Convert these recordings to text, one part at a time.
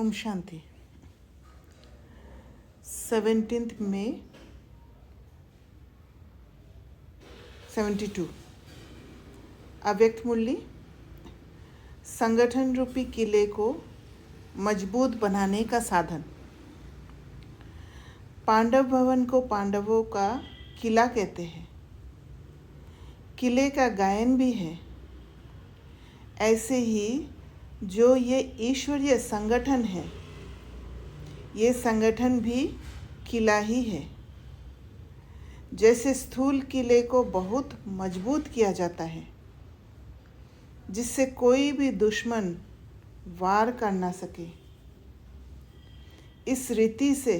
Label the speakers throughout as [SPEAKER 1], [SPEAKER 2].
[SPEAKER 1] Om Shanti. 17th May 72। अव्यक्त मुरली। संगठन रूपी किले को मजबूत बनाने का साधन। पांडव भवन को पांडवों का किला कहते हैं। किले का गायन भी है। ऐसे ही जो ये ईश्वरीय संगठन है, ये संगठन भी किला ही है। जैसे स्थूल किले को बहुत मजबूत किया जाता है, जिससे कोई भी दुश्मन वार कर ना सके, इस रीति से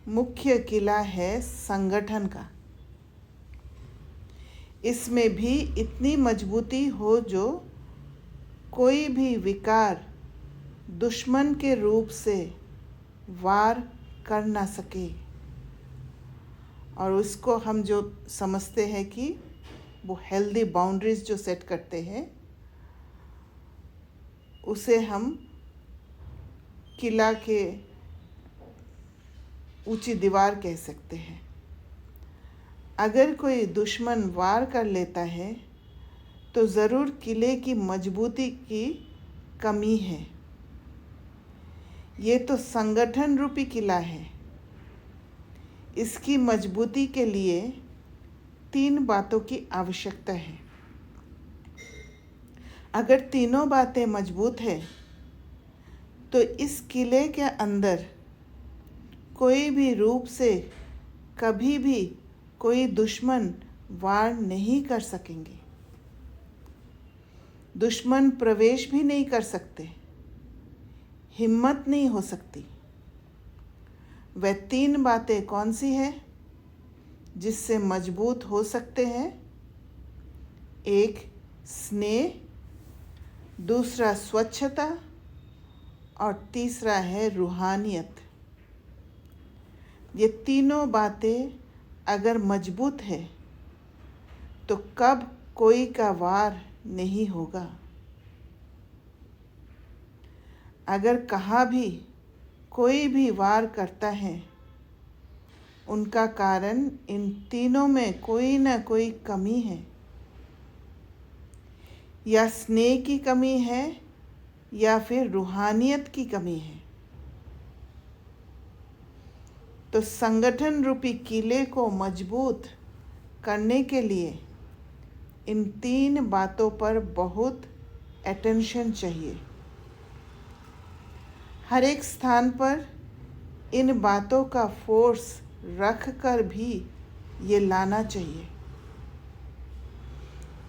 [SPEAKER 1] मुख्य किला है संगठन का। इसमें भी इतनी मजबूती हो जो कोई भी विकार दुश्मन के रूप से वार कर ना सके। और उसको हम जो समझते हैं कि वो हेल्दी बाउंड्रीज जो सेट करते हैं, उसे हम किला के ऊंची दीवार कह सकते हैं। अगर कोई दुश्मन वार कर लेता है तो ज़रूर किले की मजबूती की कमी है। ये तो संगठन रूपी किला है। इसकी मजबूती के लिए 3 बातों की आवश्यकता है। अगर तीनों बातें मजबूत है तो इस किले के अंदर कोई भी रूप से कभी भी कोई दुश्मन वार नहीं कर सकेंगे। दुश्मन प्रवेश भी नहीं कर सकते, हिम्मत नहीं हो सकती। वह 3 बातें कौन सी हैं जिससे मजबूत हो सकते हैं? एक स्नेह, दूसरा स्वच्छता और तीसरा है रूहानियत। ये तीनों बातें अगर मजबूत है तो कब कोई का वार नहीं होगा। अगर कहाँ भी कोई भी वार करता है, उनका कारण इन तीनों में कोई ना कोई कमी है। या स्नेह की कमी है या फिर रूहानियत की कमी है। तो संगठन रूपी किले को मजबूत करने के लिए इन 3 बातों पर बहुत अटेंशन चाहिए। हर एक स्थान पर इन बातों का फोर्स रख कर भी ये लाना चाहिए।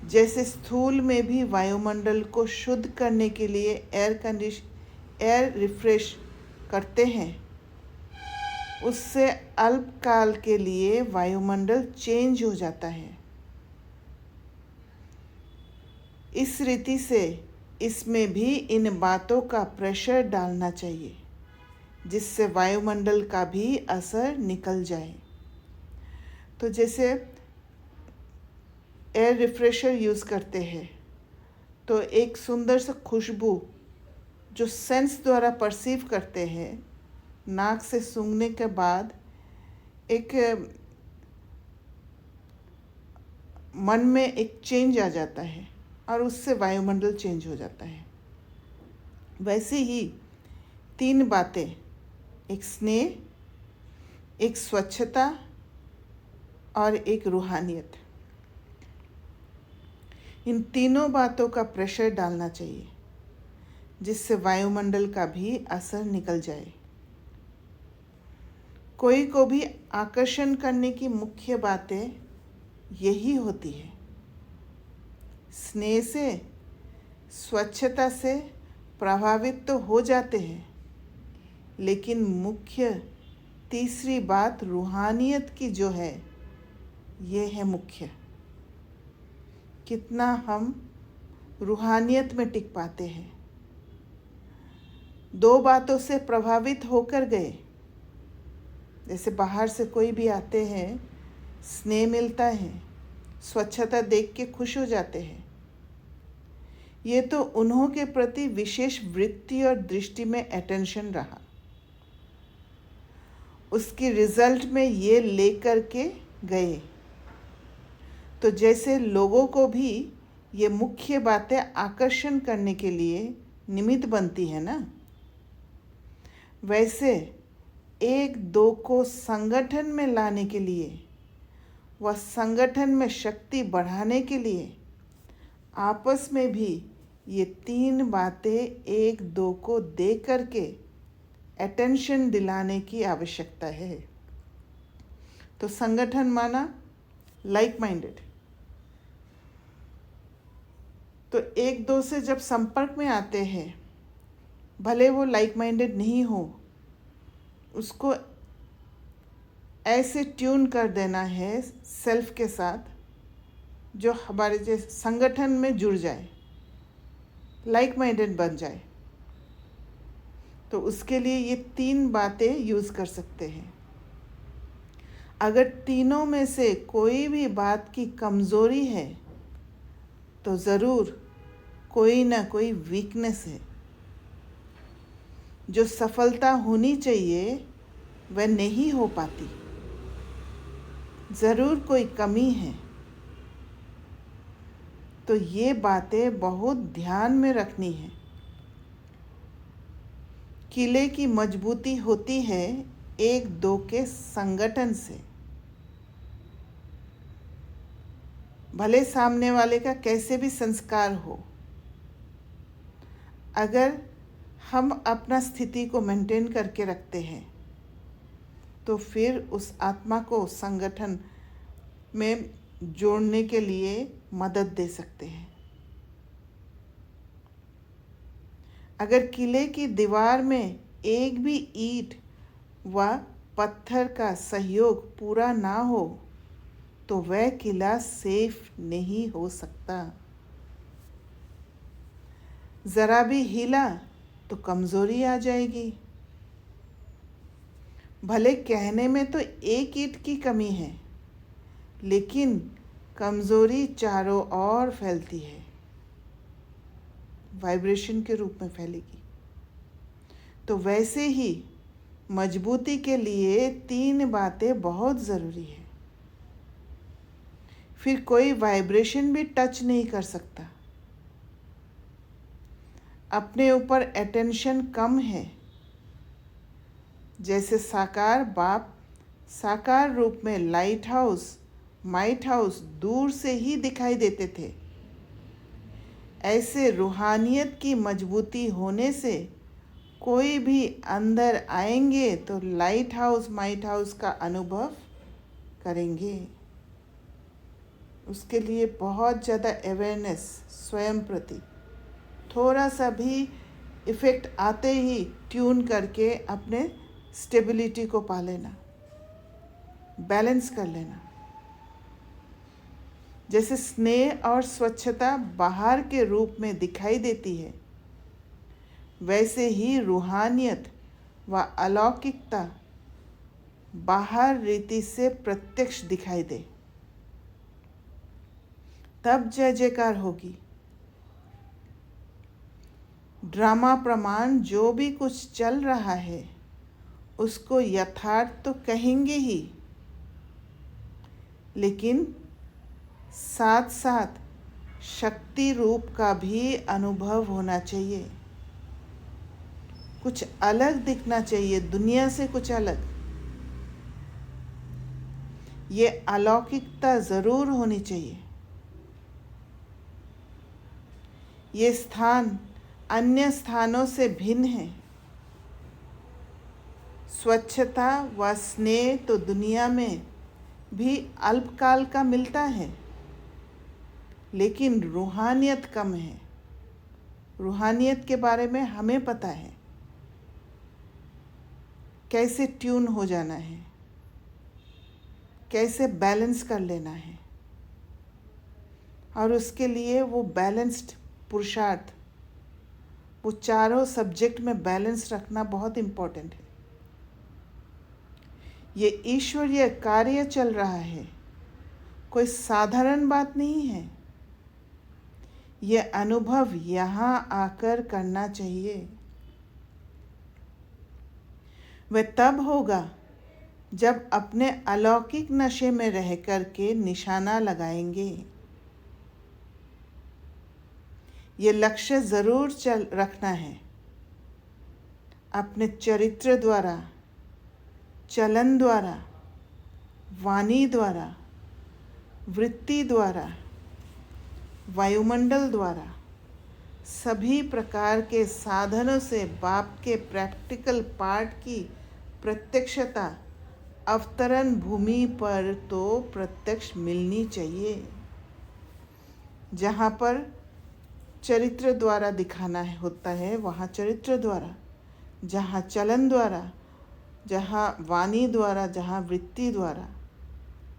[SPEAKER 1] जैसे स्थूल में भी वायुमंडल को शुद्ध करने के लिए एयर रिफ्रेश करते हैं, उससे अल्पकाल के लिए वायुमंडल चेंज हो जाता है। इस रीति से इसमें भी इन बातों का प्रेशर डालना चाहिए, जिससे वायुमंडल का भी असर निकल जाए। तो जैसे एयर रिफ्रेशर यूज़ करते हैं तो एक सुंदर सा खुशबू जो सेंस द्वारा परसीव करते हैं, नाक से सूंघने के बाद एक मन में एक चेंज आ जाता है और उससे वायुमंडल चेंज हो जाता है। वैसे ही 3 बातें, एक स्नेह, एक स्वच्छता और एक रूहानियत, इन तीनों बातों का प्रेशर डालना चाहिए, जिससे वायुमंडल का भी असर निकल जाए। कोई को भी आकर्षण करने की मुख्य बातें यही होती है। स्नेह से, स्वच्छता से प्रभावित तो हो जाते हैं, लेकिन मुख्य तीसरी बात रूहानियत की जो है, ये है मुख्य। कितना हम रूहानियत में टिक पाते हैं। 2 बातों से प्रभावित होकर गए, जैसे बाहर से कोई भी आते हैं, स्नेह मिलता है, स्वच्छता देख के खुश हो जाते हैं। ये तो उन्हों के प्रति विशेष वृत्ति और दृष्टि में अटेंशन रहा। उसकी रिजल्ट में ये लेकर के गए। तो जैसे लोगों को भी ये मुख्य बातें आकर्षण करने के लिए निमित्त बनती है ना, वैसे एक दो को संगठन में लाने के लिए व संगठन में शक्ति बढ़ाने के लिए आपस में भी ये तीन बातें एक दो को दे करके अटेंशन दिलाने की आवश्यकता है। तो संगठन माना लाइक माइंडेड। तो एक दो से जब संपर्क में आते हैं, भले वो लाइक माइंडेड नहीं हो, उसको ऐसे ट्यून कर देना है सेल्फ के साथ जो हमारे जैसे संगठन में जुड़ जाए, लाइक माइंडेड बन जाए। तो उसके लिए ये तीन बातें यूज़ कर सकते हैं। अगर तीनों में से कोई भी बात की कमज़ोरी है तो ज़रूर कोई ना कोई वीकनेस है। जो सफलता होनी चाहिए वह नहीं हो पाती, ज़रूर कोई कमी है। तो ये बातें बहुत ध्यान में रखनी है। किले की मजबूती होती है एक दो के संगठन से। भले सामने वाले का कैसे भी संस्कार हो, अगर हम अपना स्थिति को मेंटेन करके रखते हैं तो फिर उस आत्मा को संगठन में जोड़ने के लिए मदद दे सकते हैं। अगर किले की दीवार में एक भी ईंट व पत्थर का सहयोग पूरा ना हो तो वह किला सेफ नहीं हो सकता। ज़रा भी हिला तो कमज़ोरी आ जाएगी। भले कहने में तो एक ईंट की कमी है, लेकिन कमज़ोरी चारों ओर फैलती है, वाइब्रेशन के रूप में फैलेगी। तो वैसे ही मजबूती के लिए तीन बातें बहुत ज़रूरी है। फिर कोई वाइब्रेशन भी टच नहीं कर सकता। अपने ऊपर अटेंशन कम है। जैसे साकार बाप साकार रूप में लाइट हाउस माइट हाउस दूर से ही दिखाई देते थे, ऐसे रूहानियत की मजबूती होने से कोई भी अंदर आएंगे तो लाइट हाउस माइट हाउस का अनुभव करेंगे। उसके लिए बहुत ज़्यादा अवेयरनेस स्वयं प्रति, थोड़ा सा भी इफ़ेक्ट आते ही ट्यून करके अपने स्टेबिलिटी को पा लेना, बैलेंस कर लेना। जैसे स्नेह और स्वच्छता बाहर के रूप में दिखाई देती है, वैसे ही रूहानियत व अलौकिकता बाहर रीति से प्रत्यक्ष दिखाई दे, तब जय जयकार होगी। ड्रामा प्रमाण जो भी कुछ चल रहा है उसको यथार्थ तो कहेंगे ही, लेकिन साथ साथ शक्ति रूप का भी अनुभव होना चाहिए। कुछ अलग दिखना चाहिए, दुनिया से कुछ अलग। ये अलौकिकता ज़रूर होनी चाहिए। ये स्थान अन्य स्थानों से भिन्न है। स्वच्छता व स्नेह तो दुनिया में भी अल्पकाल का मिलता है, लेकिन रूहानियत कम है। रूहानियत के बारे में हमें पता है कैसे ट्यून हो जाना है, कैसे बैलेंस कर लेना है, और उसके लिए वो बैलेंस्ड पुरुषार्थ, वो चारों सब्जेक्ट में बैलेंस रखना बहुत इम्पोर्टेंट है। ये ईश्वरीय कार्य चल रहा है, कोई साधारण बात नहीं है। ये अनुभव यहाँ आकर करना चाहिए। वह तब होगा जब अपने अलौकिक नशे में रह कर के निशाना लगाएंगे। ये लक्ष्य ज़रूर रखना है। अपने चरित्र द्वारा, चलन द्वारा, वाणी द्वारा, वृत्ति द्वारा, वायुमंडल द्वारा, सभी प्रकार के साधनों से बाप के प्रैक्टिकल पार्ट की प्रत्यक्षता अवतरण भूमि पर तो प्रत्यक्ष मिलनी चाहिए। जहाँ पर चरित्र द्वारा दिखाना होता है वहाँ चरित्र द्वारा, जहाँ चलन द्वारा, जहाँ वाणी द्वारा, जहाँ वृत्ति द्वारा,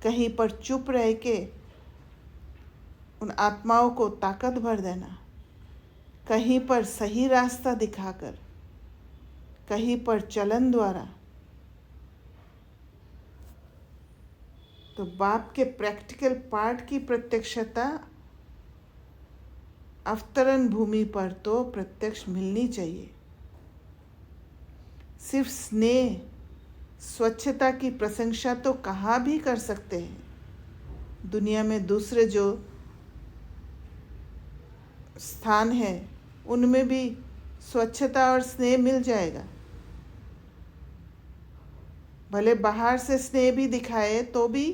[SPEAKER 1] कहीं पर चुप रह के उन आत्माओं को ताकत भर देना, कहीं पर सही रास्ता दिखाकर, कहीं पर चलन द्वारा। तो बाप के प्रैक्टिकल पार्ट की प्रत्यक्षता अवतरण भूमि पर तो प्रत्यक्ष मिलनी चाहिए। सिर्फ स्नेह, स्वच्छता की प्रशंसा तो कहाँ भी कर सकते हैं। दुनिया में दूसरे जो स्थान है उनमें भी स्वच्छता और स्नेह मिल जाएगा। भले बाहर से स्नेह भी दिखाए तो भी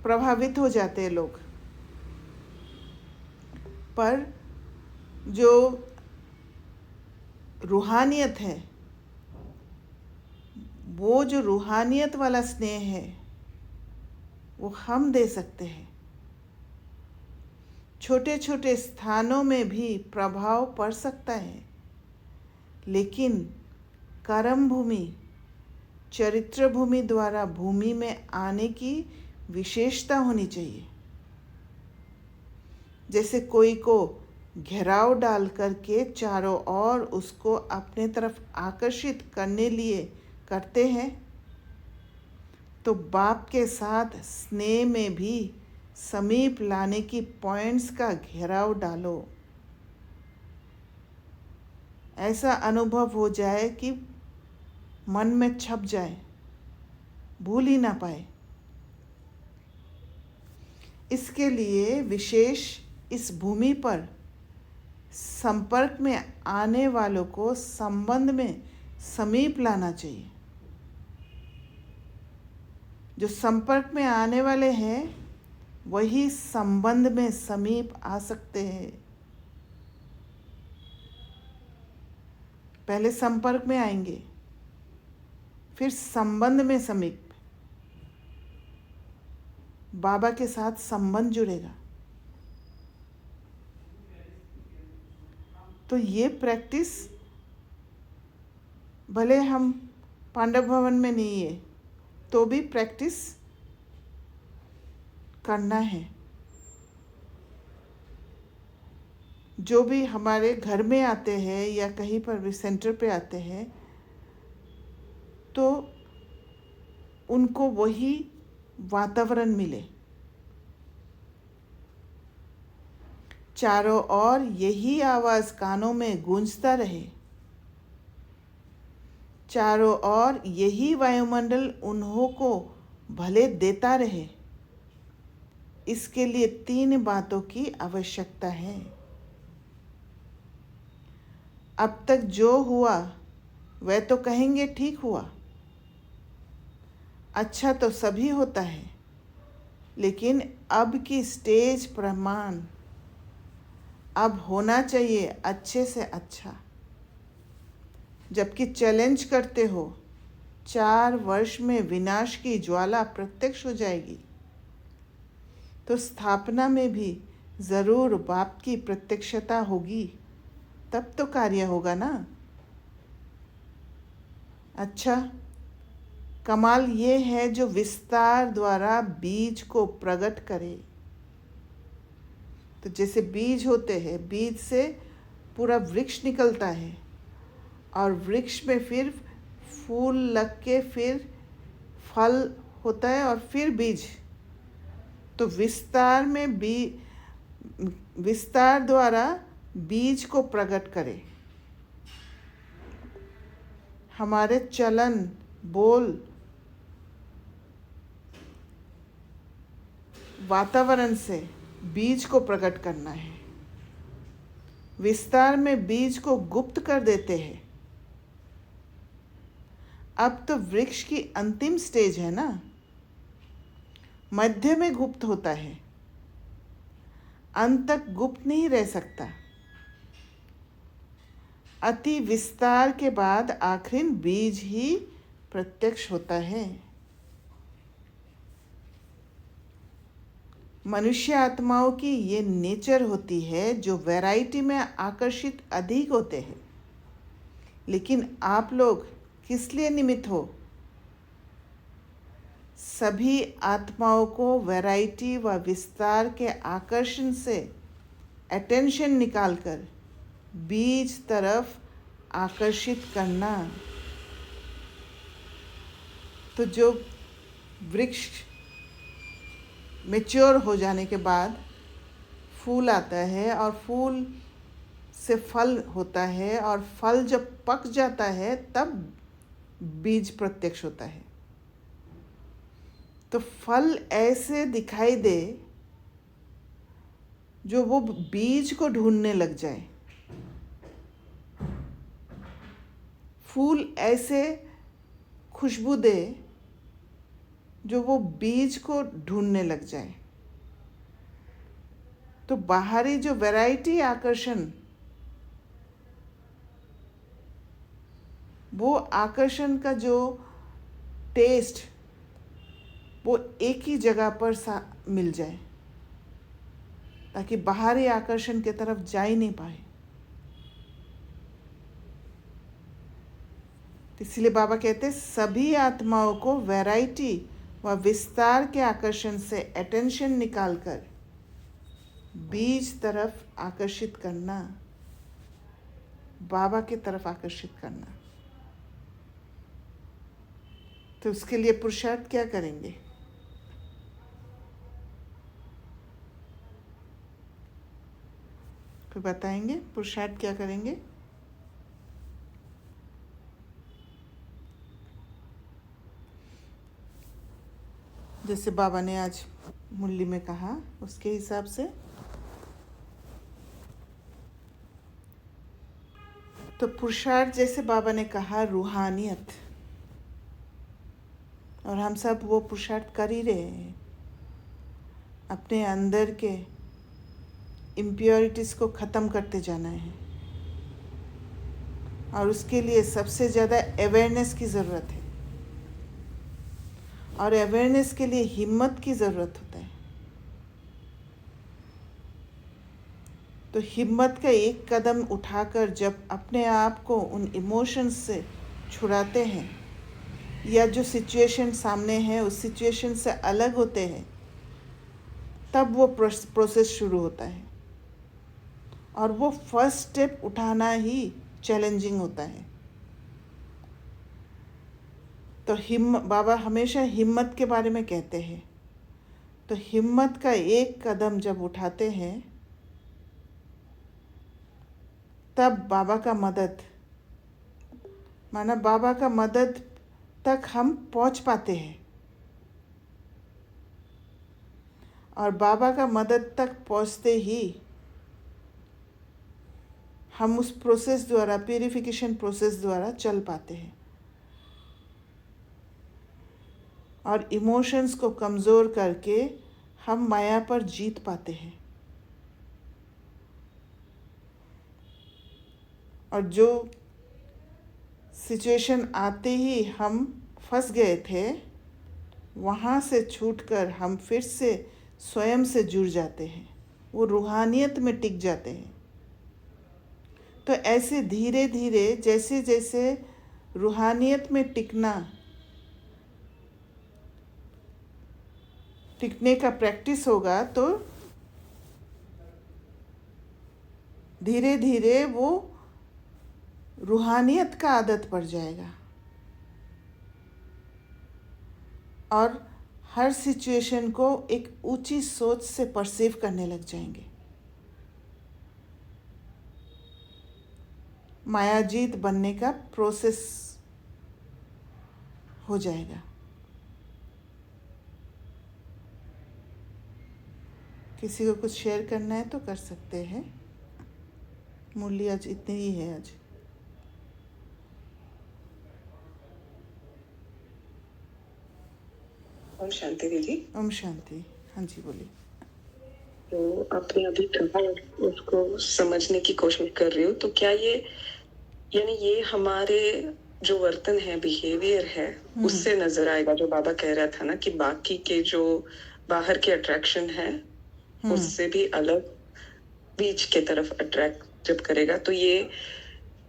[SPEAKER 1] प्रभावित हो जाते हैं लोग, पर जो रूहानियत है, वो जो रूहानियत वाला स्नेह है वो हम दे सकते हैं। छोटे छोटे स्थानों में भी प्रभाव पड़ सकता है, लेकिन कर्म भूमि, चरित्र भूमि द्वारा भूमि में आने की विशेषता होनी चाहिए। जैसे कोई को घेराव डाल करके चारों ओर उसको अपने तरफ आकर्षित करने लिए करते हैं, तो बाप के साथ स्नेह में भी समीप लाने की पॉइंट्स का घेराव डालो। ऐसा अनुभव हो जाए कि मन में छप जाए, भूल ही ना पाए। इसके लिए विशेष इस भूमि पर संपर्क में आने वालों को संबंध में समीप लाना चाहिए। जो संपर्क में आने वाले हैं वही संबंध में समीप आ सकते हैं। पहले संपर्क में आएंगे, फिर संबंध में समीप, बाबा के साथ संबंध जुड़ेगा। तो ये प्रैक्टिस भले हम पांडव भवन में नहीं है तो भी प्रैक्टिस करना है। जो भी हमारे घर में आते हैं या कहीं पर भी सेंटर पे आते हैं तो उनको वही वातावरण मिले, चारों ओर यही आवाज़ कानों में गूंजता रहे, चारों ओर यही वायुमंडल उन्हों को भले देता रहे। इसके लिए 3 बातों की आवश्यकता है। अब तक जो हुआ वह तो कहेंगे ठीक हुआ, अच्छा तो सभी होता है, लेकिन अब की स्टेज प्रमाण अब होना चाहिए अच्छे से अच्छा। जबकि चैलेंज करते हो 4 वर्ष में विनाश की ज्वाला प्रत्यक्ष हो जाएगी, तो स्थापना में भी ज़रूर बाप की प्रत्यक्षता होगी, तब तो कार्य होगा ना। अच्छा, कमाल ये है जो विस्तार द्वारा बीज को प्रकट करे। तो जैसे बीज होते हैं, बीज से पूरा वृक्ष निकलता है और वृक्ष में फिर फूल लग के फिर फल होता है और फिर बीज। तो विस्तार में विस्तार द्वारा बीज को प्रकट करे। हमारे चलन, बोल, वातावरण से बीज को प्रकट करना है। विस्तार में बीज को गुप्त कर देते हैं। अब तो वृक्ष की अंतिम स्टेज है ना, मध्य में गुप्त होता है, अंत तक गुप्त नहीं रह सकता। अति विस्तार के बाद आखिर बीज ही प्रत्यक्ष होता है। मनुष्य आत्माओं की ये नेचर होती है जो वैरायटी में आकर्षित अधिक होते हैं। लेकिन आप लोग किस लिए निमित्त हो? सभी आत्माओं को वैरायटी व विस्तार के आकर्षण से अटेंशन निकालकर बीज तरफ आकर्षित करना। तो जो वृक्ष मैच्योर हो जाने के बाद फूल आता है और फूल से फल होता है, और फल जब पक जाता है तब बीज प्रत्यक्ष होता है। तो फल ऐसे दिखाई दे जो वो बीज को ढूंढने लग जाए। फूल ऐसे खुशबू दे जो वो बीज को ढूंढने लग जाए। तो बाहरी जो वैरायटी आकर्षण, वो आकर्षण का जो टेस्ट वो एक ही जगह पर मिल जाए, ताकि बाहरी आकर्षण की तरफ जा ही नहीं पाए। इसलिए बाबा कहते हैं सभी आत्माओं को वैरायटी व विस्तार के आकर्षण से अटेंशन निकालकर बीज तरफ आकर्षित करना, बाबा की तरफ आकर्षित करना। तो उसके लिए पुरुषार्थ क्या करेंगे? फिर बताएंगे पुरुषार्थ क्या करेंगे। जैसे बाबा ने आज मुरली में कहा उसके हिसाब से। तो पुरुषार्थ जैसे बाबा ने कहा रूहानियत, और हम सब वो पुरुषार्थ कर ही रहे हैं। अपने अंदर के इम्प्योरिटीज़ को ख़त्म करते जाना है, और उसके लिए सबसे ज़्यादा अवेयरनेस की ज़रूरत है, और अवेयरनेस के लिए हिम्मत की ज़रूरत होता है। तो हिम्मत का एक कदम उठाकर जब अपने आप को उन इमोशंस से छुड़ाते हैं, या जो सिचुएशन सामने है उस सिचुएशन से अलग होते हैं, तब वो प्रोसेस शुरू होता है। और वो फर्स्ट स्टेप उठाना ही चैलेंजिंग होता है। तो बाबा हमेशा हिम्मत के बारे में कहते हैं। तो हिम्मत का एक कदम जब उठाते हैं तब बाबा का मदद, माना बाबा का मदद तक हम पहुंच पाते हैं। और बाबा का मदद तक पहुंचते ही हम उस प्रोसेस द्वारा, प्यूरिफिकेशन प्रोसेस द्वारा चल पाते हैं, और इमोशंस को कमज़ोर करके हम माया पर जीत पाते हैं। और जो सिचुएशन आते ही हम फंस गए थे, वहाँ से छूटकर हम फिर से स्वयं से जुड़ जाते हैं, वो रूहानियत में टिक जाते हैं। तो ऐसे धीरे धीरे जैसे जैसे रूहानियत में टिकने का प्रैक्टिस होगा, तो धीरे धीरे वो रूहानियत का आदत पड़ जाएगा, और हर सिचुएशन को एक ऊंची सोच से परसीव करने लग जाएंगे। मायाजीत बनने का प्रोसेस हो जाएगा। किसी को कुछ शेयर करना है तो कर सकते हैं। मुरली आज इतनी ही है आज।
[SPEAKER 2] ओम शांति दीदी।
[SPEAKER 1] ओम शांति। हाँ जी बोलिए।
[SPEAKER 2] तो आपने अभी कहा उसको समझने की कोशिश कर रही हूँ, तो क्या ये यानी ये हमारे जो वर्तन है, बिहेवियर है, उससे नजर आएगा? जो बाबा कह रहा था ना कि बाकी के जो बाहर के अट्रैक्शन है उससे भी अलग बीच के तरफ अट्रैक्ट जब करेगा, तो ये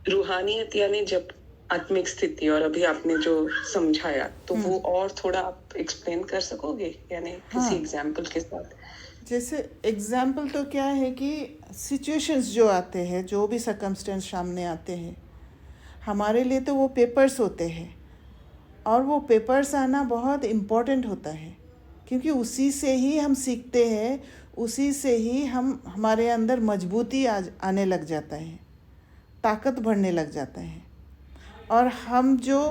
[SPEAKER 2] रूहानियत यानी जब आत्मिक स्थिति, और अभी आपने जो समझाया तो वो और थोड़ा आप एक्सप्लेन कर सकोगे, यानी किसी एग्जाम्पल के साथ?
[SPEAKER 1] जैसे एग्जाम्पल तो क्या है कि सिचुएशंस जो आते हैं, जो भी सर्कमस्टेंस सामने आते हैं, हमारे लिए तो वो पेपर्स होते हैं, और वो पेपर्स आना बहुत इम्पोर्टेंट होता है, क्योंकि उसी से ही हम सीखते हैं, उसी से ही हमारे अंदर मजबूती आने लग जाता है, ताकत बढ़ने लग जाता है। और हम जो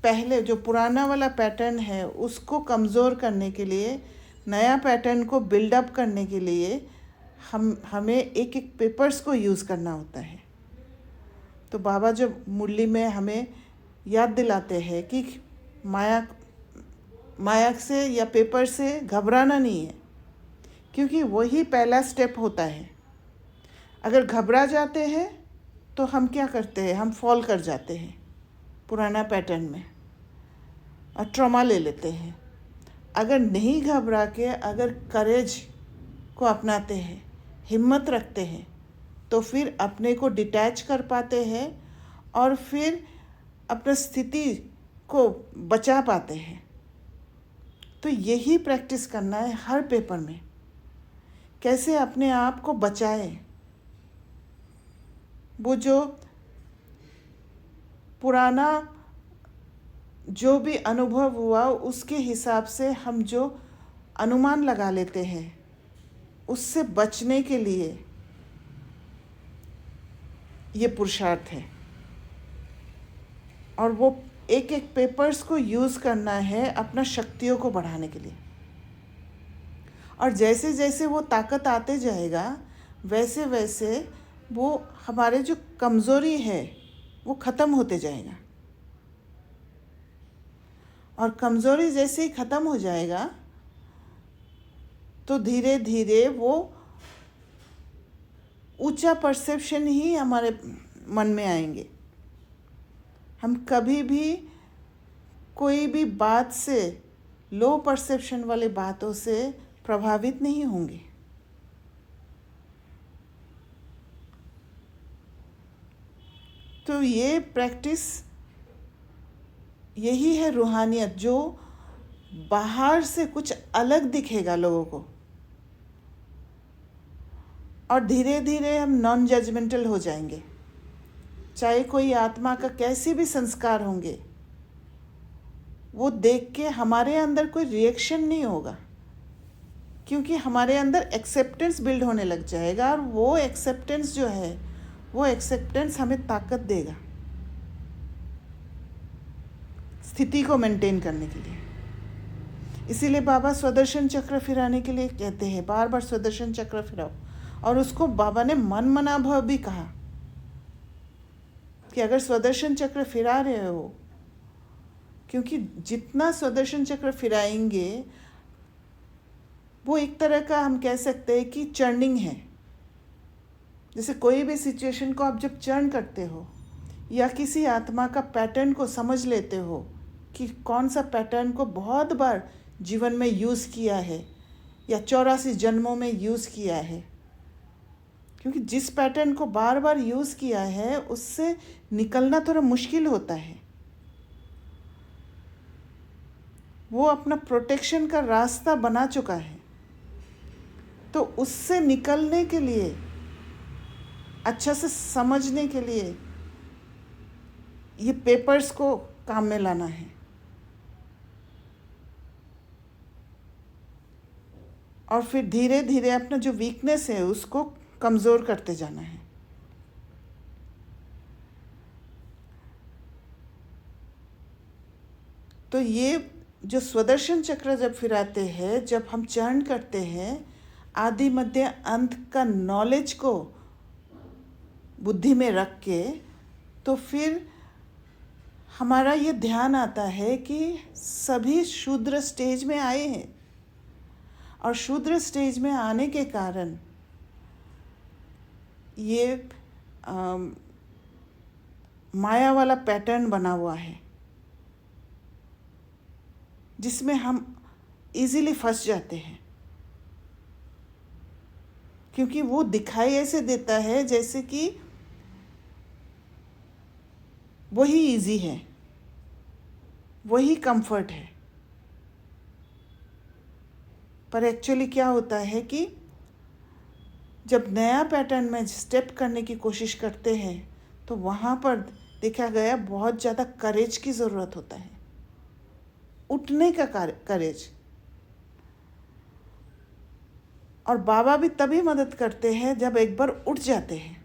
[SPEAKER 1] पहले जो पुराना वाला पैटर्न है उसको कमज़ोर करने के लिए, नया पैटर्न को बिल्डअप करने के लिए हमें एक एक पेपर्स को यूज़ करना होता है। तो बाबा जब मुरली में हमें याद दिलाते हैं कि माया से या पेपर से घबराना नहीं है, क्योंकि वही पहला स्टेप होता है। अगर घबरा जाते हैं तो हम क्या करते हैं, हम फॉल कर जाते हैं पुराना पैटर्न में और ट्रॉमा ले लेते हैं। अगर नहीं घबरा के, अगर करेज को अपनाते हैं, हिम्मत रखते हैं, तो फिर अपने को डिटैच कर पाते हैं और फिर अपनी स्थिति को बचा पाते हैं। तो यही प्रैक्टिस करना है हर पेपर में, कैसे अपने आप को बचाएं। वो जो पुराना जो भी अनुभव हुआ उसके हिसाब से हम जो अनुमान लगा लेते हैं, उससे बचने के लिए ये पुरुषार्थ है। और वो एक एक पेपर्स को यूज़ करना है अपना शक्तियों को बढ़ाने के लिए। और जैसे जैसे वो ताकत आते जाएगा, वैसे वैसे वो हमारे जो कमज़ोरी है वो ख़त्म होते जाएगा। और कमज़ोरी जैसे ही ख़त्म हो जाएगा तो धीरे धीरे वो ऊंचा परसेप्शन ही हमारे मन में आएंगे। हम कभी भी कोई भी बात से, लो परसेप्शन वाली बातों से प्रभावित नहीं होंगे। तो ये प्रैक्टिस, यही है रूहानियत, जो बाहर से कुछ अलग दिखेगा लोगों को, और धीरे धीरे हम नॉन जजमेंटल हो जाएंगे। चाहे कोई आत्मा का कैसे भी संस्कार होंगे, वो देख के हमारे अंदर कोई रिएक्शन नहीं होगा, क्योंकि हमारे अंदर एक्सेप्टेंस बिल्ड होने लग जाएगा। और वो एक्सेप्टेंस जो है, वो एक्सेप्टेंस हमें ताकत देगा स्थिति को मेंटेन करने के लिए। इसीलिए बाबा स्वदर्शन चक्र फिराने के लिए कहते हैं, बार बार स्वदर्शन चक्र फिराओ। और उसको बाबा ने मन मना भव भी कहा कि अगर स्वदर्शन चक्र फिरा रहे हो, क्योंकि जितना स्वदर्शन चक्र फिराएंगे वो एक तरह का, हम कह सकते हैं कि चर्निंग है। जैसे कोई भी सिचुएशन को आप जब चर्न करते हो, या किसी आत्मा का पैटर्न को समझ लेते हो कि कौन सा पैटर्न को बहुत बार जीवन में यूज़ किया है या 84 जन्मों में यूज़ किया है, क्योंकि जिस पैटर्न को बार बार यूज़ किया है उससे निकलना थोड़ा मुश्किल होता है। वो अपना प्रोटेक्शन का रास्ता बना चुका है, तो उससे निकलने के लिए, अच्छा से समझने के लिए ये पेपर्स को काम में लाना है। और फिर धीरे धीरे अपना जो वीकनेस है उसको कमज़ोर करते जाना है। तो ये जो स्वदर्शन चक्र जब फिराते हैं, जब हम चरण करते हैं, आदि मध्य अंत का नॉलेज को बुद्धि में रख के, तो फिर हमारा ये ध्यान आता है कि सभी शूद्र स्टेज में आए हैं, और शूद्र स्टेज में आने के कारण ये माया वाला पैटर्न बना हुआ है, जिसमें हम इजीली फंस जाते हैं, क्योंकि वो दिखाई ऐसे देता है जैसे कि वही इजी है, वही कंफर्ट है। पर एक्चुअली क्या होता है कि जब नया पैटर्न में स्टेप करने की कोशिश करते हैं, तो वहाँ पर देखा गया बहुत ज़्यादा करेज की ज़रूरत होता है, उठने का करेज। और बाबा भी तभी मदद करते हैं जब एक बार उठ जाते हैं,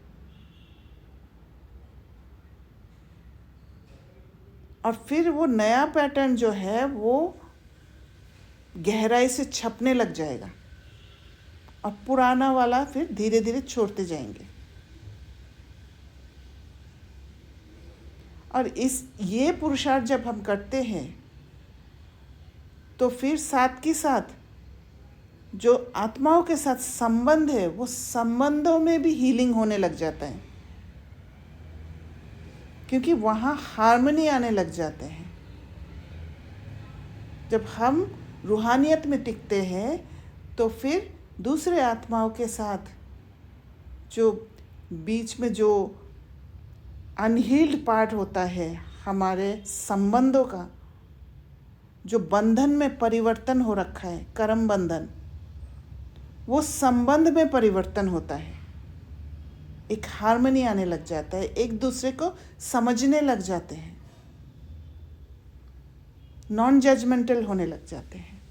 [SPEAKER 1] और फिर वो नया पैटर्न जो है वो गहराई से छपने लग जाएगा, और पुराना वाला फिर धीरे धीरे छोड़ते जाएंगे। और ये पुरुषार्थ जब हम करते हैं, तो फिर साथ के साथ जो आत्माओं के साथ संबंध है, वो संबंधों में भी हीलिंग होने लग जाता है, क्योंकि वहाँ हार्मनी आने लग जाते हैं। जब हम रूहानियत में टिकते हैं, तो फिर दूसरे आत्माओं के साथ जो बीच में जो अनहील्ड पार्ट होता है हमारे संबंधों का, जो बंधन में परिवर्तन हो रखा है, कर्म बंधन, वो संबंध में परिवर्तन होता है, एक हार्मनी आने लग जाता है, एक दूसरे को समझने लग जाते हैं, नॉन जजमेंटल होने लग जाते हैं,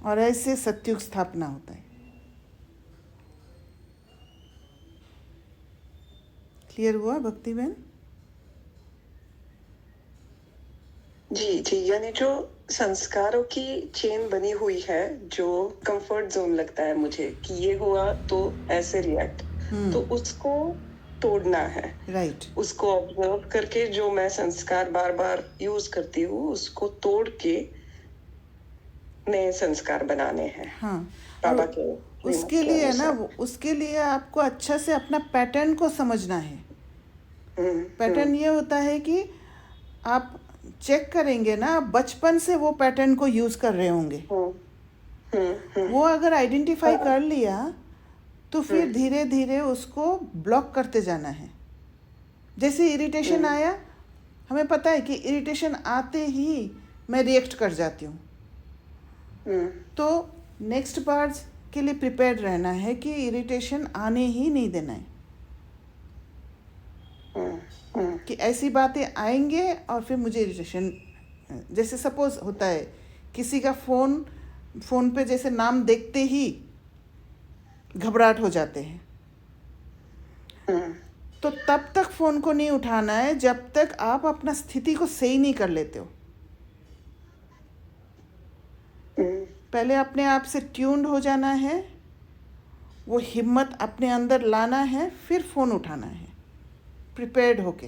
[SPEAKER 1] और ऐसे सत्युग स्थापना होता है। क्लियर हुआ भक्ति बहन?
[SPEAKER 2] जी जी, यानी जो संस्कारों की चेन बनी हुई है, जो कंफर्ट जोन लगता है मुझे कि ये हुआ तो ऐसे रिएक्ट, तो उसको तोड़ना है।
[SPEAKER 1] राइट।
[SPEAKER 2] उसको ऑब्जर्व करके जो मैं संस्कार बार बार यूज करती हूँ, उसको तोड़ के नए संस्कार बनाने हैं।
[SPEAKER 1] हाँ,
[SPEAKER 2] बाबा के
[SPEAKER 1] उसके लिए ना, उसके लिए आपको अच्छा से अपना पैटर्न को समझना है। पैटर्न ये होता है कि आप चेक करेंगे ना, बचपन से वो पैटर्न को यूज कर रहे होंगे। वो अगर आइडेंटिफाई कर लिया, तो फिर धीरे धीरे उसको ब्लॉक करते जाना है। जैसे इरिटेशन आया, हमें पता है कि इरिटेशन आते ही मैं रिएक्ट कर जाती हूँ, तो नेक्स्ट बार के लिए प्रिपेयर्ड रहना है कि इरिटेशन आने ही नहीं देना है, कि ऐसी बातें आएंगे और फिर मुझे इरिटेशन, जैसे सपोज होता है किसी का फ़ोन पे जैसे नाम देखते ही घबराहट हो जाते हैं, तो तब तक फ़ोन को नहीं उठाना है जब तक आप अपना स्थिति को सही नहीं कर लेते हो। पहले अपने आप से ट्यून्ड हो जाना है, वो हिम्मत अपने अंदर लाना है, फिर फ़ोन उठाना है प्रिपेयर्ड होके।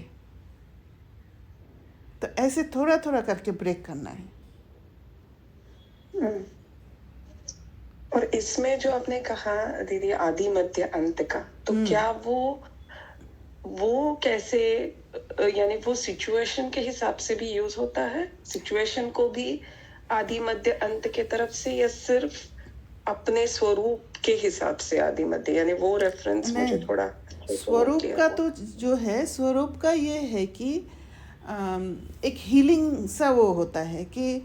[SPEAKER 1] तो ऐसे थोड़ा थोड़ा करके ब्रेक करना है।
[SPEAKER 2] और इसमें जो आपने कहा दीदी आदि मध्य अंत का, तो क्या वो कैसे, यानी वो सिचुएशन के हिसाब से भी यूज होता है? सिचुएशन को भी आदि मध्य अंत के तरफ से, या सिर्फ अपने स्वरूप के हिसाब से आदि मध्य, यानी वो रेफरेंस मुझे थोड़ा
[SPEAKER 1] स्वरूप का तो जो है, स्वरूप का ये है कि एक हीलिंग सा वो होता है कि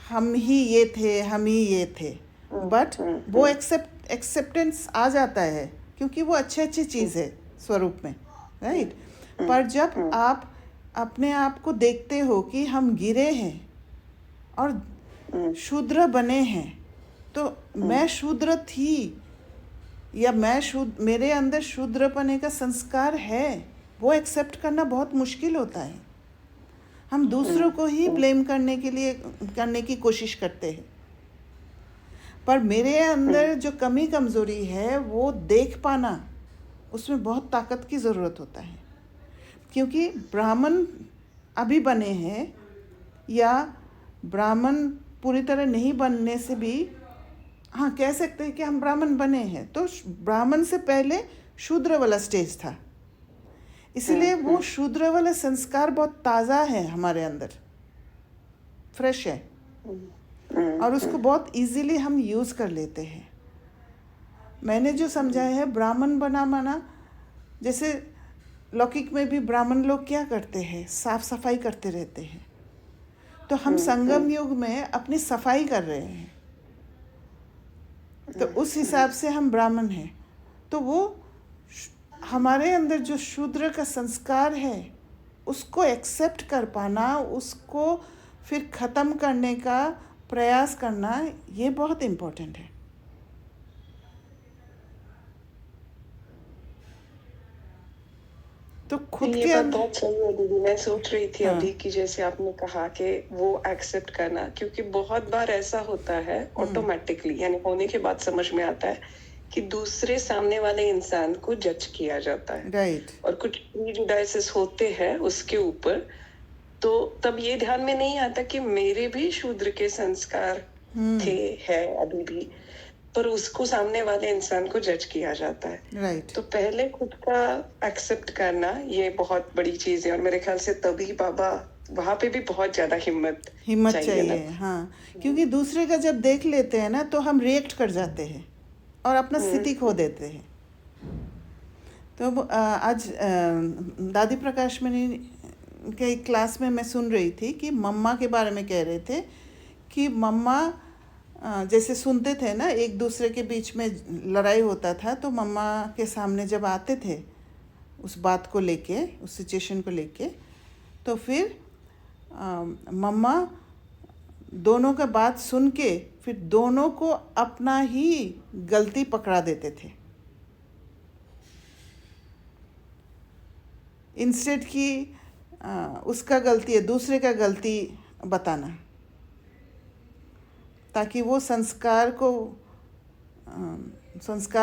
[SPEAKER 1] हम ही ये थे, हम ही ये थे, बट वो एक्सेप्टेंस आ जाता है, क्योंकि वो अच्छी चीज़ है स्वरूप में, राइट। पर जब आप अपने आप को देखते हो कि हम गिरे हैं और शूद्र बने हैं, तो मैं शूद्र थी, या मेरे अंदर शूद्रपने का संस्कार है, वो एक्सेप्ट करना बहुत मुश्किल होता है। हम दूसरों को ही ब्लेम करने की कोशिश करते हैं। पर मेरे अंदर जो कमी कमज़ोरी है वो देख पाना, उसमें बहुत ताकत की ज़रूरत होता है। क्योंकि ब्राह्मण अभी बने हैं, या ब्राह्मण पूरी तरह नहीं बनने से भी हाँ कह सकते हैं कि हम ब्राह्मण बने हैं, तो ब्राह्मण से पहले शूद्र वाला स्टेज था। इसलिए वो शूद्र वाला संस्कार बहुत ताज़ा है हमारे अंदर, फ्रेश है, और उसको बहुत इजीली हम यूज़ कर लेते हैं। मैंने जो समझा है, ब्राह्मण बना माना, जैसे लौकिक में भी ब्राह्मण लोग क्या करते हैं, साफ सफाई करते रहते हैं। तो हम संगम युग में अपनी सफाई कर रहे हैं, तो उस हिसाब से हम ब्राह्मण हैं। तो वो हमारे अंदर जो शूद्र का संस्कार है उसको एक्सेप्ट कर पाना, उसको फिर ख़त्म करने का प्रयास करना, ये बहुत इम्पोर्टेंट है। तो खुद
[SPEAKER 2] ये
[SPEAKER 1] के
[SPEAKER 2] बात बहुत सही है दीदी। मैं सोच रही थी
[SPEAKER 1] हाँ।
[SPEAKER 2] अभी कि जैसे आपने कहा कि वो एक्सेप्ट करना, क्योंकि बहुत बार ऐसा होता है ऑटोमेटिकली, यानी होने के बाद समझ में आता है कि दूसरे सामने वाले इंसान को जज किया जाता है,
[SPEAKER 1] राइट,
[SPEAKER 2] और कुछ प्रीजुडाइसेस होते हैं उसके ऊपर। तो तब ये ध्यान में नहीं आता कि मेरे भी शूद्र के संस्कार थे, है अभी भी, पर उसको सामने वाले इंसान को जज किया जाता है।
[SPEAKER 1] राइट,
[SPEAKER 2] तो पहले खुद का एक्सेप्ट करना ये बहुत बड़ी चीज है, और मेरे ख्याल से तभी बाबा वहां पे भी बहुत ज्यादा हिम्मत
[SPEAKER 1] चाहिए
[SPEAKER 2] ना।
[SPEAKER 1] हाँ, क्योंकि दूसरे का जब देख लेते हैं ना तो हम रिएक्ट कर जाते हैं और अपना स्थिति खो देते हैं। तो आज दादी प्रकाश मणि के क्लास में मैं सुन रही थी कि मम्मा के बारे में कह रहे थे कि मम्मा जैसे सुनते थे ना, एक दूसरे के बीच में लड़ाई होता था, तो मम्मा के सामने जब आते थे उस बात को लेके, उस सिचुएशन को लेके, तो फिर मम्मा दोनों का बात सुन के फिर दोनों को अपना ही गलती पकड़ा देते थे, इंस्टेड कि उसका गलती है दूसरे का गलती बताना, ताकि वो संस्कार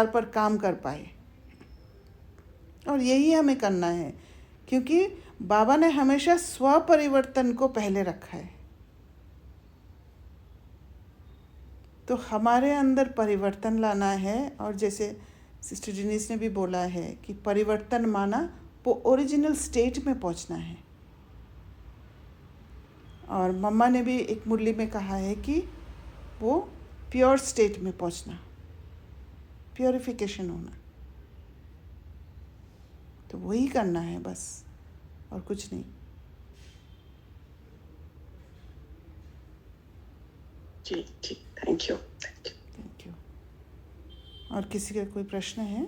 [SPEAKER 1] पर काम कर पाए। और यही हमें करना है, क्योंकि बाबा ने हमेशा स्व परिवर्तन को पहले रखा है। तो हमारे अंदर परिवर्तन लाना है, और जैसे सिस्टर जिनीस ने भी बोला है कि परिवर्तन माना वो ओरिजिनल स्टेट में पहुंचना है। और मम्मा ने भी एक मुरली में कहा है कि वो प्योर स्टेट में पहुंचना, प्योरिफिकेशन होना। तो वही करना है बस, और कुछ नहीं।
[SPEAKER 2] जी जी, थैंक यू।
[SPEAKER 1] Thank you. और किसी का कोई प्रश्न है?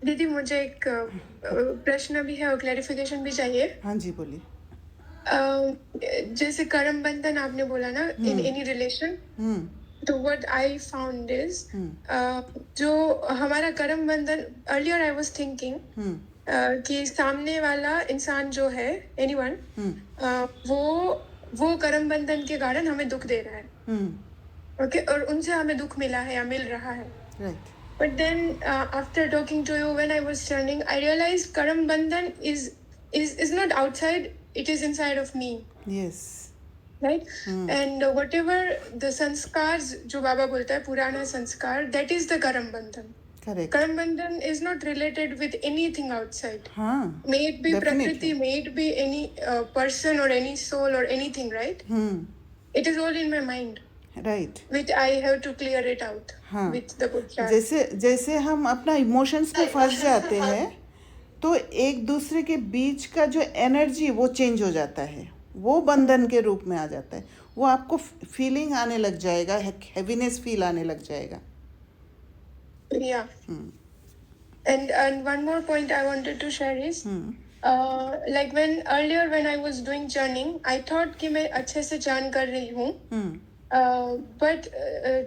[SPEAKER 3] दीदी मुझे एक प्रश्न भी है और क्लैरिफिकेशन भी चाहिए।
[SPEAKER 1] हाँ जी, बोलिए।
[SPEAKER 3] जैसे कर्म बंधन आपने बोला ना, इन एनी रिलेशन, तो व्हाट आई फाउंड इज जो हमारा कर्म बंधन, अर्लियर आई वाज थिंकिंग कि सामने वाला इंसान जो है, एनीवन, वो कर्म बंधन के कारण हमें दुख दे रहा है, ओके, और उनसे हमें दुख मिला है या मिल रहा है,
[SPEAKER 1] right.
[SPEAKER 3] But then after talking to you, when I was turning, I realized Karam Bandhan is not outside, it is inside of me.
[SPEAKER 1] Yes.
[SPEAKER 3] Right? And whatever the sanskars जो बाबा बोलता है, पुराना संस्कार, that is the Karam Bandhan.
[SPEAKER 1] Correct.
[SPEAKER 3] Karam Bandhan is not related with anything outside.
[SPEAKER 1] हाँ,
[SPEAKER 3] May it be
[SPEAKER 1] definitely.
[SPEAKER 3] Prakriti, may it be any person or any soul or anything, right? It is all in my mind.
[SPEAKER 1] Right,
[SPEAKER 3] Which I have to clear it out with the good chart.
[SPEAKER 1] जैसे हम अपना emotions में फंस जाते हैं, तो एक दूसरे के बीच का जो एनर्जी वो चेंज हो जाता है, वो बंधन के रूप में आ जाता है। वो आपको फीलिंग आने लग जाएगा, हैवीनेस फील आने लग जाएगा।
[SPEAKER 3] Yeah. And one more point I wanted to share is like when I was doing journeying, I thought कि मैं अच्छे से जान कर रही हूँ, बट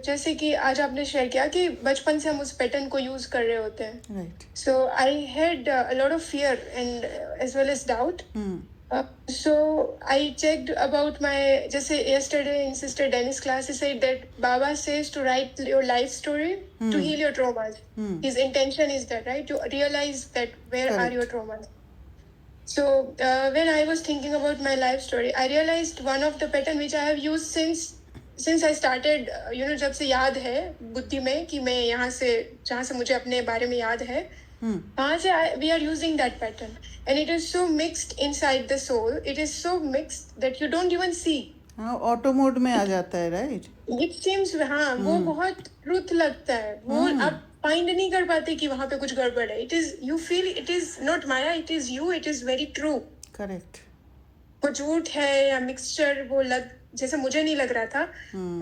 [SPEAKER 3] जैसे कि आज आपने शेयर किया कि बचपन से हम उस पैटर्न को यूज कर रहे होते हैं,
[SPEAKER 1] right.
[SPEAKER 3] so I had a lot of fear and as well as doubt. So I checked about my, just yesterday in Sister Dennis class, he said that Baba says to write your life story to heal your traumas. His intention is that, right? To realize that where are your traumas. So when I was thinking about my life story, I realized one of the pattern which I have used since I started, जब से याद है बुद्धि में कि मैं यहाँ से जहाँ से मुझे अपने बारे में याद है, वहाँ से we are using that pattern and it is so mixed inside the soul. It is so mixed that you don't even see.
[SPEAKER 1] हाँ, ऑटो मोड में आ जाता है, राइट.
[SPEAKER 3] It seems, हाँ, वो बहुत ट्रूथ लगता है, वो आप फाइंड नहीं कर पाते कि वहाँ पे कुछ गड़बड़ है. It is, you feel it is not Maya, it is you, it is very true.
[SPEAKER 1] Correct.
[SPEAKER 3] वो झूठ है या मिक्सचर, वो जैसे मुझे नहीं लग रहा था.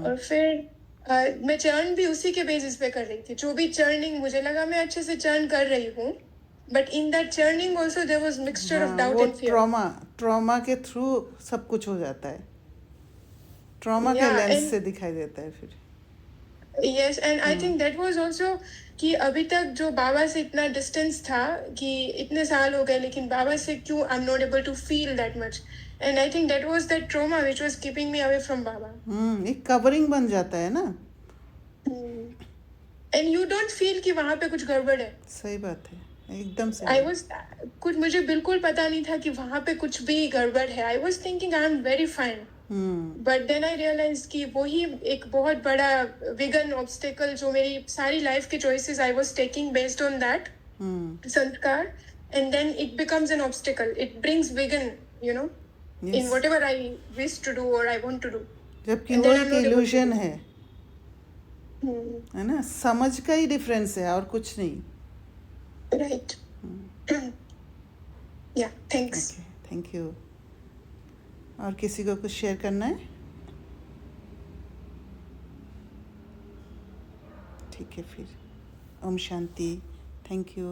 [SPEAKER 3] और फिर मैं चर्न भी उसी के बेसिस पे कर रही थी. जो भी चर्निंग मुझे लगा मैं अच्छे से चर्न कर रही हूँ, but in that churning also there was mixture of doubt and fear.
[SPEAKER 1] Trauma के थ्रू सब कुछ हो जाता है. ट्रॉमा के लेंस से दिखाई देता है फिर.
[SPEAKER 3] Yes, and I think that was also कि अभी तक जो बाबा से इतना डिस्टेंस था कि इतने साल हो गए, लेकिन बाबा से क्यों I am not able to feel that much. And I think that was that trauma which was keeping me away from Baba.
[SPEAKER 1] एक कवरिंग बन जाता है ना.
[SPEAKER 3] And you don't feel कि वहाँ पे कुछ गड़बड़ है.
[SPEAKER 1] सही बात है, एकदम सही.
[SPEAKER 3] I was कुछ मुझे बिल्कुल पता नहीं था कि वहाँ पे कुछ भी गड़बड़ है. I was thinking I am very fine. But then I realized कि वही एक बहुत बड़ा विघन ऑब्स्टिकल जो मेरी सारी लाइफ की choices I was taking based on that संस्कार, and then it becomes an obstacle. It brings vigan, Yes. In whatever I wish to do or I want to do.
[SPEAKER 1] जबकि वो एक इल्यूजन है ना. समझ का ही डिफरेंस है और कुछ नहीं.
[SPEAKER 3] राइट. या, थैंक्स.
[SPEAKER 1] Thank you. और किसी को कुछ शेयर करना है? ठीक है फिर. ओम शांति. Thank you.